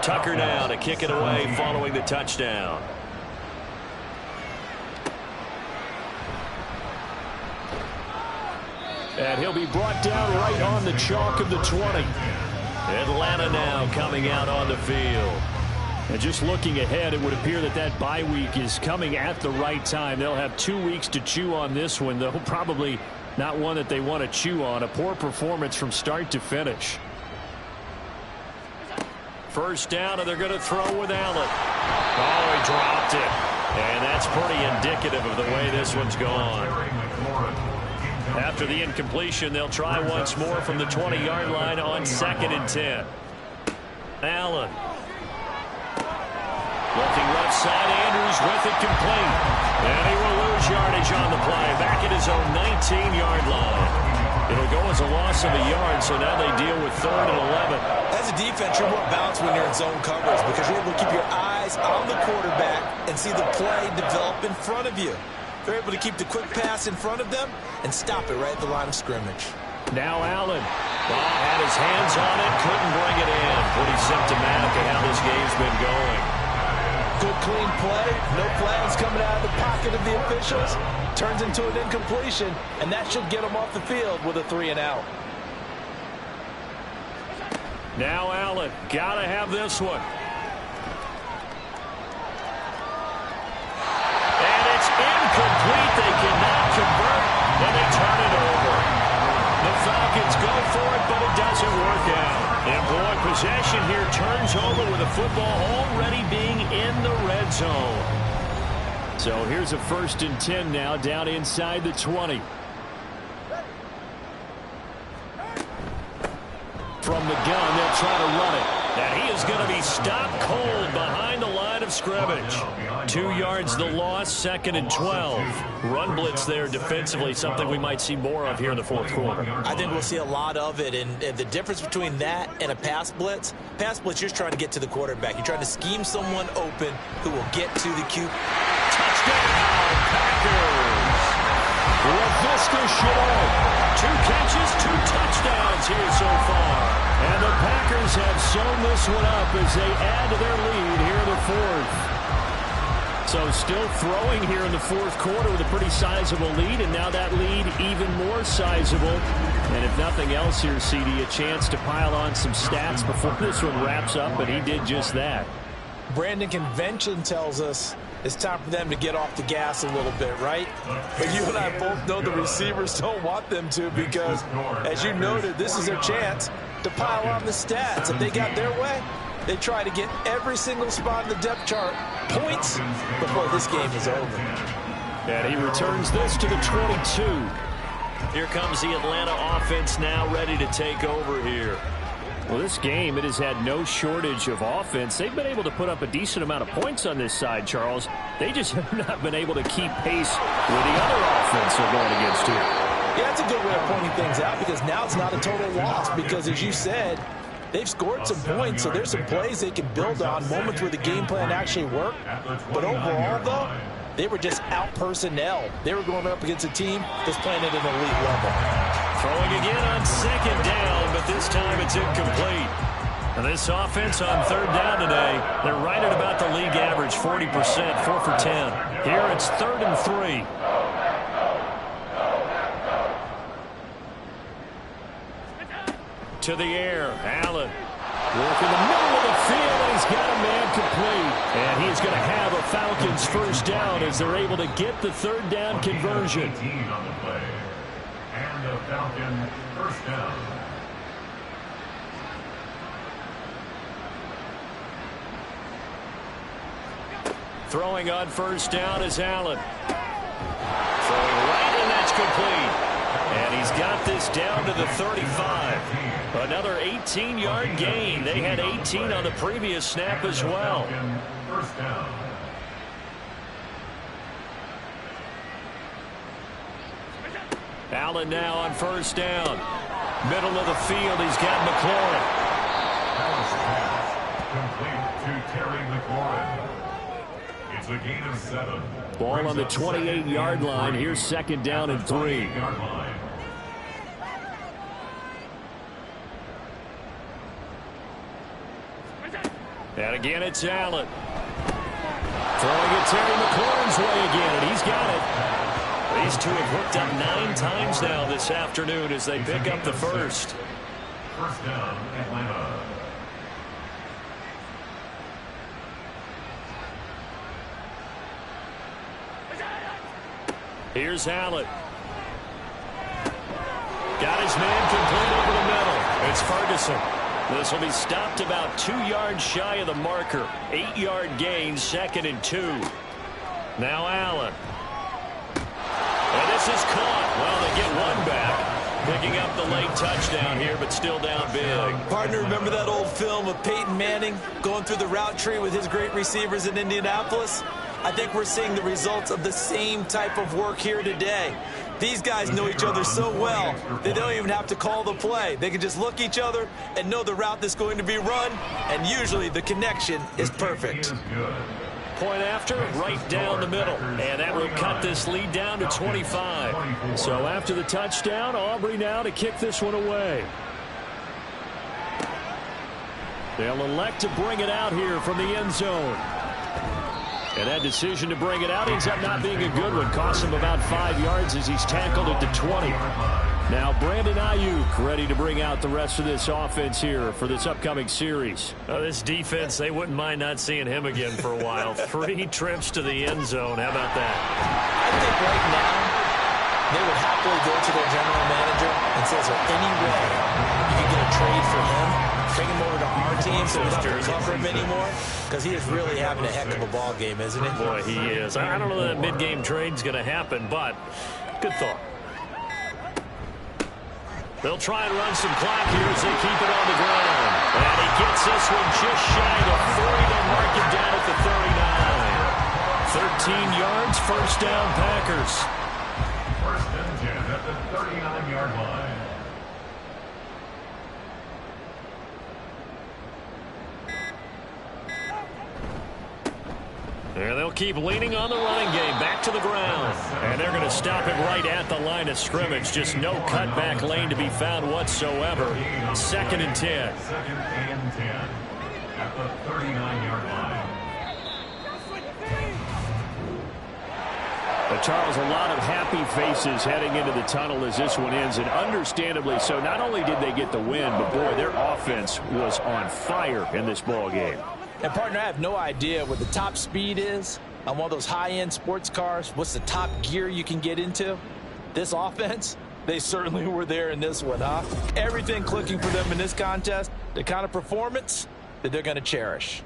Tucker now to kick it away following the touchdown. And he'll be brought down right on the chalk of the 20. Atlanta now coming out on the field. And just looking ahead, it would appear that that bye week is coming at the right time. They'll have 2 weeks to chew on this one, though probably not one that they want to chew on. A poor performance from start to finish. First down, and they're going to throw with Allen. Oh, he dropped it. And that's pretty indicative of the way this one's gone. After the incompletion, they'll try once more from the 20-yard line on 2nd and 10. Allen. Looking left side, Andrews with it complete. And he will lose yardage on the play. Back at his own 19-yard line. It'll go as a loss of a yard, so now they deal with 3rd and 11. As a defense, you're more balanced when you're in zone coverage because you're able to keep your eyes on the quarterback and see the play develop in front of you. They're able to keep the quick pass in front of them and stop it right at the line of scrimmage. Now Allen. Had his hands on it, couldn't bring it in. Pretty symptomatic of how this game's been going. Good clean play, no flags coming out of the pocket of the officials. Turns into an incompletion, and that should get them off the field with a 3-and-out. Now Allen, gotta have this one. And it's incomplete. They cannot convert, and they turn it over. The Falcons go for it, but it doesn't work out. And boy, possession here turns over with the football already being in the red zone. So here's a 1st and 10 now down inside the 20. From the gun, they'll try to run it. And he is going to be stopped cold behind the line of scrimmage. 2 yards the loss, 2nd and 12. Run blitz there defensively, something we might see more of here in the 4th quarter. I think we'll see a lot of it, and the difference between that and a pass blitz, you're just trying to get to the quarterback. You're trying to scheme someone open who will get to the QB. Touchdown, Packers! LaVisca Chenault. 2 catches, 2 touchdowns here so far. And the Packers have sewn this one up as they add to their lead here in the 4th. So still throwing here in the 4th quarter with a pretty sizable lead, and now that lead even more sizable. And if nothing else here, CD, a chance to pile on some stats before this one wraps up, and he did just that. Brandon, convention tells us it's time for them to get off the gas a little bit, right? But you and I both know the receivers don't want them to, because, as you noted, this is their chance to pile on the stats. If they got their way, they try to get every single spot in the depth chart points before this game is over. And he returns this to the 22. Here comes the Atlanta offense now ready to take over here. Well, this game, it has had no shortage of offense. They've been able to put up a decent amount of points on this side, Charles. They just have not been able to keep pace with the other offense they're going against here. Yeah, that's a good way of pointing things out, because now it's not a total loss, because, as you said, they've scored some points, so there's some plays they can build on, moments where the game plan actually worked. But overall, though, they were just out personnel. They were going up against a team that's playing at an elite level. Throwing again on 2nd down, but this time it's incomplete. And this offense on 3rd down today, they're right at about the league average, 40%, 4 for 10. Here it's 3rd and 3. To the air, Allen. Work in the middle of the field, and he's got a man complete. And he's going to have a Falcons 1st down as they're able to get the 3rd down conversion. On the play. And a Falcon 1st down. Throwing on 1st down is Allen. Throwing right, and that's complete. And he's got this down to the 35. Another 18-yard gain. They had 18 on the previous snap as well. 1st down. Allen now on 1st down. Middle of the field, he's got McLaurin. It's a gain of 7. Ball on the 28-yard line. Here's second down and 3. And again, it's Allen. Throwing it Terry McLaurin's way again, and he's got it. These two have hooked up 9 times now this afternoon as they pick up the first. First down, Atlanta. Here's Allen. Got his man complete over the middle. It's Ferguson. This will be stopped about 2 yards shy of the marker. 8-yard gain, 2nd and 2. Now Allen. And this is caught. Well, they get one back. Picking up the late touchdown here, but still down big. Partner, remember that old film of Peyton Manning going through the route tree with his great receivers in Indianapolis? I think we're seeing the results of the same type of work here today. These guys know each other so well, they don't even have to call the play. They can just look each other and know the route that's going to be run, and usually the connection is perfect. Point after, right down the middle. And that will cut this lead down to 25. So after the touchdown, Aubrey now to kick this one away. They'll elect to bring it out here from the end zone. And that decision to bring it out ends up not being a good one. Costs him about 5 yards as he's tackled at the 20. Now Brandon Ayuk ready to bring out the rest of this offense here for this upcoming series. This defense, they wouldn't mind not seeing him again for a while. 3 trips to the end zone. How about that? I think right now they would happily go to their general manager and say, is there any way you can get a trade for him? Bring him over to our team so we don't have to cover him anymore? Because he is really having a heck of a ball game, isn't he? Boy, he is. I don't know that mid-game trade's going to happen, but good thought. They'll try and run some clock here as they keep it on the ground. And he gets this one just shy of 40. They'll mark him down at the 39. 13 yards, first down, Packers. First and 10 at the 39-yard line. And they'll keep leaning on the running game. Back to the ground. And they're going to stop it right at the line of scrimmage. Just no cutback lane to be found whatsoever. 2nd and 10. 2nd and 10 at the 39-yard line. Charles, a lot of happy faces heading into the tunnel as this one ends, and understandably so. Not only did they get the win, but boy, their offense was on fire in this ball game. And partner, I have no idea what the top speed is on one of those high-end sports cars. What's the top gear you can get into? This offense, they certainly were there in this one, huh? Everything clicking for them in this contest, the kind of performance that they're going to cherish.